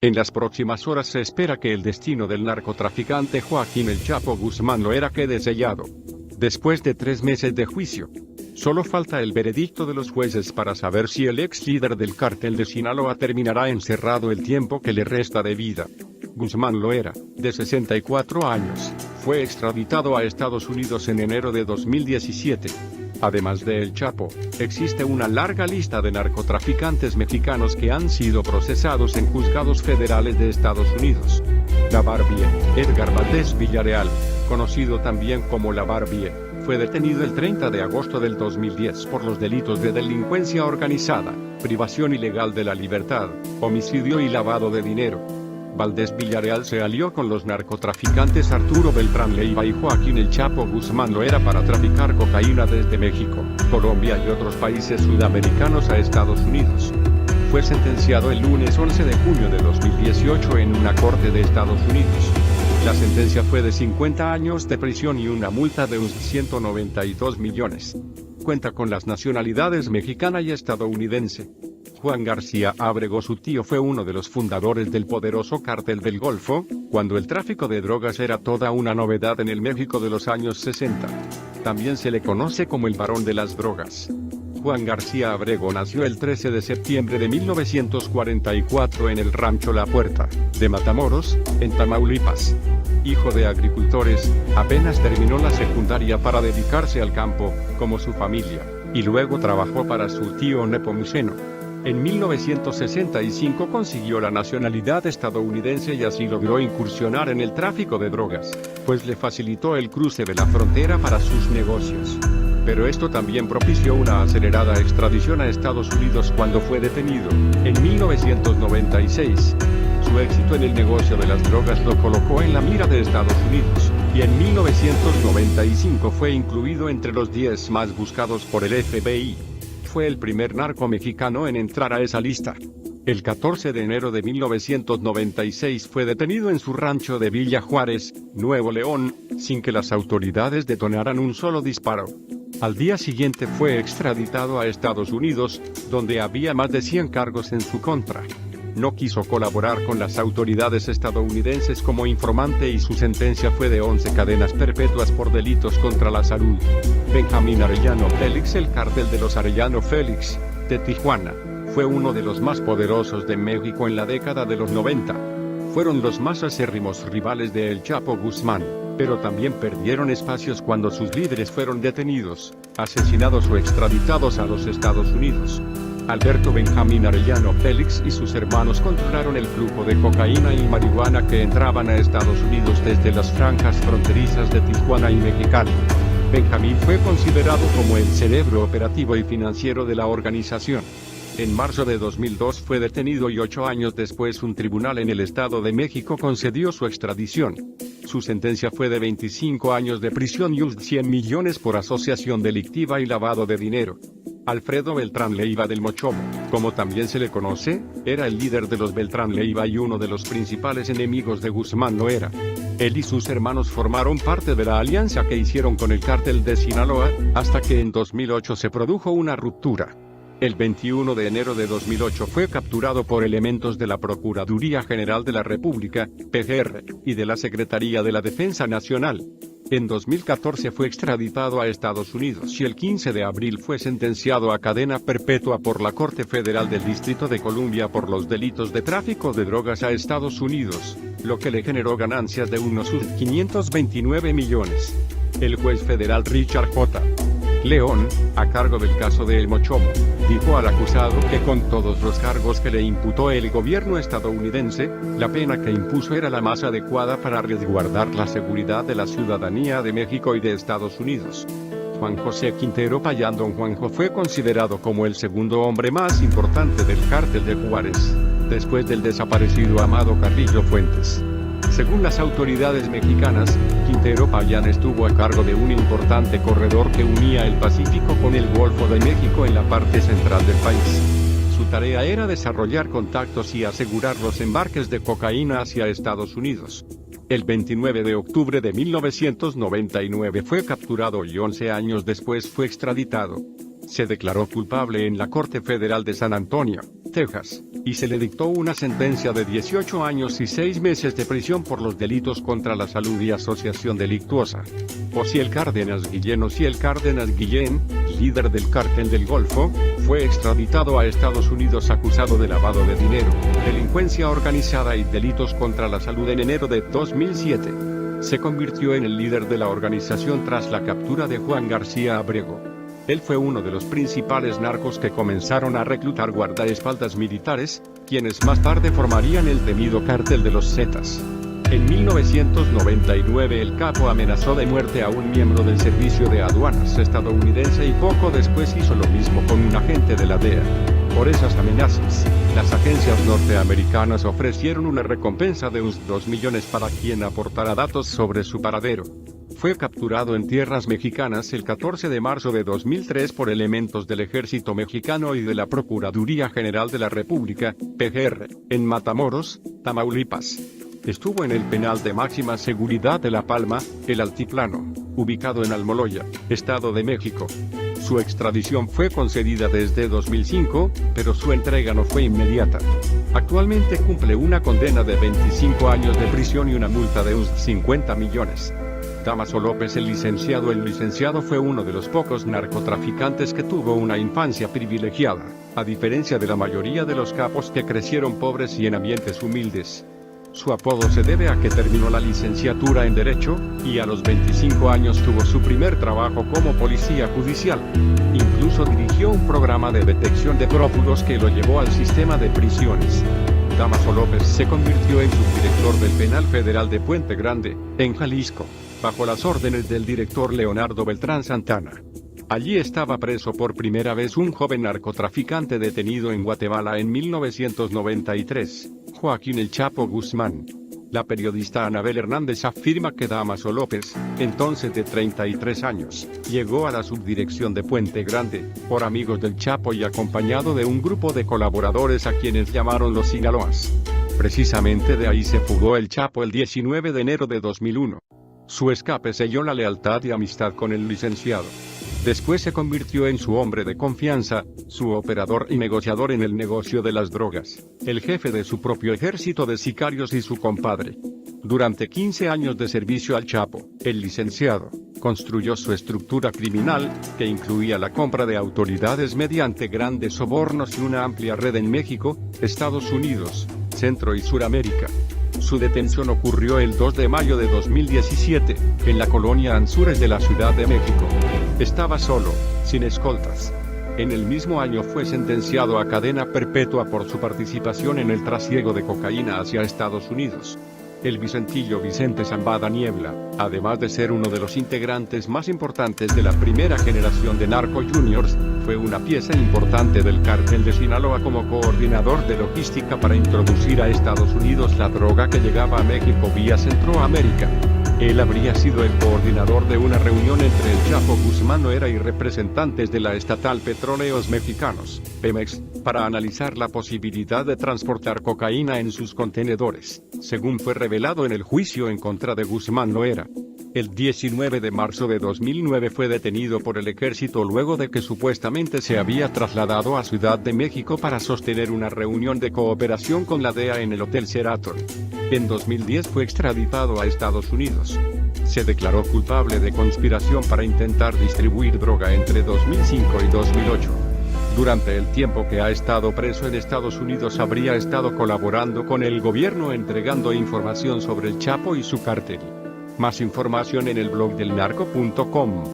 En las próximas horas se espera que el destino del narcotraficante Joaquín El Chapo Guzmán Loera quede sellado. Después de 3 meses de juicio, solo falta el veredicto de los jueces para saber si el ex líder del cártel de Sinaloa terminará encerrado el tiempo que le resta de vida. Guzmán Loera, de 64 años, fue extraditado a Estados Unidos en enero de 2017. Además de El Chapo, existe una larga lista de narcotraficantes mexicanos que han sido procesados en juzgados federales de Estados Unidos. La Barbie, Edgar Valdés Villarreal, conocido también como La Barbie, fue detenido el 30 de agosto del 2010 por los delitos de delincuencia organizada, privación ilegal de la libertad, homicidio y lavado de dinero. Valdés Villarreal se alió con los narcotraficantes Arturo Beltrán Leiva y Joaquín El Chapo Guzmán Loera para traficar cocaína desde México, Colombia y otros países sudamericanos a Estados Unidos. Fue sentenciado el lunes 11 de junio de 2018 en una corte de Estados Unidos. La sentencia fue de 50 años de prisión y una multa de unos 192 millones. Cuenta con las nacionalidades mexicana y estadounidense. Juan García Ábrego, su tío, fue uno de los fundadores del poderoso Cártel del Golfo, cuando el tráfico de drogas era toda una novedad en el México de los años 60. También se le conoce como el Barón de las Drogas. Juan García Ábrego nació el 13 de septiembre de 1944 en el rancho La Puerta, de Matamoros, en Tamaulipas. Hijo de agricultores, apenas terminó la secundaria para dedicarse al campo, como su familia, y luego trabajó para su tío Nepomuceno. En 1965 consiguió la nacionalidad estadounidense y así logró incursionar en el tráfico de drogas, pues le facilitó el cruce de la frontera para sus negocios. Pero esto también propició una acelerada extradición a Estados Unidos cuando fue detenido, en 1996. Su éxito en el negocio de las drogas lo colocó en la mira de Estados Unidos, y en 1995 fue incluido entre los 10 más buscados por el FBI. Fue el primer narco mexicano en entrar a esa lista. El 14 de enero de 1996 fue detenido en su rancho de Villa Juárez, Nuevo León, sin que las autoridades detonaran un solo disparo. Al día siguiente fue extraditado a Estados Unidos, donde había más de 100 cargos en su contra. No quiso colaborar con las autoridades estadounidenses como informante y su sentencia fue de 11 cadenas perpetuas por delitos contra la salud. Benjamín Arellano Félix, el cártel de los Arellano Félix, de Tijuana, fue uno de los más poderosos de México en la década de los 90. Fueron los más acérrimos rivales de El Chapo Guzmán, pero también perdieron espacios cuando sus líderes fueron detenidos, asesinados o extraditados a los Estados Unidos. Alberto Benjamín Arellano Félix y sus hermanos controlaron el flujo de cocaína y marihuana que entraban a Estados Unidos desde las franjas fronterizas de Tijuana y Mexicali. Benjamín fue considerado como el cerebro operativo y financiero de la organización. En marzo de 2002 fue detenido y 8 años después un tribunal en el Estado de México concedió su extradición. Su sentencia fue de 25 años de prisión y 100 millones por asociación delictiva y lavado de dinero. Alfredo Beltrán Leiva del Mochomo, como también se le conoce, era el líder de los Beltrán Leiva y uno de los principales enemigos de Guzmán Loera. Él y sus hermanos formaron parte de la alianza que hicieron con el cártel de Sinaloa, hasta que en 2008 se produjo una ruptura. El 21 de enero de 2008 fue capturado por elementos de la Procuraduría General de la República, PGR, y de la Secretaría de la Defensa Nacional. En 2014 fue extraditado a Estados Unidos y el 15 de abril fue sentenciado a cadena perpetua por la Corte Federal del Distrito de Columbia por los delitos de tráfico de drogas a Estados Unidos, lo que le generó ganancias de unos 529 millones. El juez federal Richard J. León, a cargo del caso de El Mochomo, dijo al acusado que con todos los cargos que le imputó el gobierno estadounidense, la pena que impuso era la más adecuada para resguardar la seguridad de la ciudadanía de México y de Estados Unidos. Juan José Quintero Payán, Don Juanjo, fue considerado como el segundo hombre más importante del cártel de Juárez, después del desaparecido Amado Carrillo Fuentes. Según las autoridades mexicanas, Quintero Payán estuvo a cargo de un importante corredor que unía el Pacífico con el Golfo de México en la parte central del país. Su tarea era desarrollar contactos y asegurar los embarques de cocaína hacia Estados Unidos. El 29 de octubre de 1999 fue capturado y 11 años después fue extraditado. Se declaró culpable en la Corte Federal de San Antonio, Texas, y se le dictó una sentencia de 18 años y 6 meses de prisión por los delitos contra la salud y asociación delictuosa. Osiel Cárdenas Guillén, líder del cártel del Golfo, fue extraditado a Estados Unidos acusado de lavado de dinero, delincuencia organizada y delitos contra la salud en enero de 2007. Se convirtió en el líder de la organización tras la captura de Juan García Abrego. Él fue uno de los principales narcos que comenzaron a reclutar guardaespaldas militares, quienes más tarde formarían el temido cártel de los Zetas. En 1999 el capo amenazó de muerte a un miembro del Servicio de Aduanas estadounidense y poco después hizo lo mismo con un agente de la DEA. Por esas amenazas, las agencias norteamericanas ofrecieron una recompensa de unos $2 millones para quien aportara datos sobre su paradero. Fue capturado en tierras mexicanas el 14 de marzo de 2003 por elementos del Ejército Mexicano y de la Procuraduría General de la República, PGR, en Matamoros, Tamaulipas. Estuvo en el penal de máxima seguridad de La Palma, El Altiplano, ubicado en Almoloya, Estado de México. Su extradición fue concedida desde 2005, pero su entrega no fue inmediata. Actualmente cumple una condena de 25 años de prisión y una multa de unos 50 millones. Dámaso López el licenciado fue uno de los pocos narcotraficantes que tuvo una infancia privilegiada, a diferencia de la mayoría de los capos que crecieron pobres y en ambientes humildes. Su apodo se debe a que terminó la licenciatura en Derecho, y a los 25 años tuvo su primer trabajo como policía judicial. Incluso dirigió un programa de detección de prófugos que lo llevó al sistema de prisiones. Dámaso López se convirtió en subdirector del Penal Federal de Puente Grande, en Jalisco, bajo las órdenes del director Leonardo Beltrán Santana. Allí estaba preso por primera vez un joven narcotraficante detenido en Guatemala en 1993, Joaquín El Chapo Guzmán. La periodista Anabel Hernández afirma que Dámaso López, entonces de 33 años, llegó a la subdirección de Puente Grande, por amigos del Chapo y acompañado de un grupo de colaboradores a quienes llamaron los Sinaloas. Precisamente de ahí se fugó el Chapo el 19 de enero de 2001. Su escape selló la lealtad y amistad con el licenciado. Después se convirtió en su hombre de confianza, su operador y negociador en el negocio de las drogas, el jefe de su propio ejército de sicarios y su compadre. Durante 15 años de servicio al Chapo, el licenciado construyó su estructura criminal, que incluía la compra de autoridades mediante grandes sobornos y una amplia red en México, Estados Unidos, Centro y Suramérica. Su detención ocurrió el 2 de mayo de 2017, en la colonia Anzures de la Ciudad de México. Estaba solo, sin escoltas. En el mismo año fue sentenciado a cadena perpetua por su participación en el trasiego de cocaína hacia Estados Unidos. El Vicentillo Vicente Zambada Niebla, además de ser uno de los integrantes más importantes de la primera generación de Narco Juniors, fue una pieza importante del cártel de Sinaloa como coordinador de logística para introducir a Estados Unidos la droga que llegaba a México vía Centroamérica. Él habría sido el coordinador de una reunión entre el Chapo Guzmán Loera y representantes de la estatal Petróleos Mexicanos, Pemex, para analizar la posibilidad de transportar cocaína en sus contenedores, según fue revelado en el juicio en contra de Guzmán Loera. El 19 de marzo de 2009 fue detenido por el ejército luego de que supuestamente se había trasladado a Ciudad de México para sostener una reunión de cooperación con la DEA en el Hotel Sheraton. En 2010 fue extraditado a Estados Unidos. Se declaró culpable de conspiración para intentar distribuir droga entre 2005 y 2008. Durante el tiempo que ha estado preso en Estados Unidos habría estado colaborando con el gobierno entregando información sobre el Chapo y su cártel. Más información en el blog del narco.com.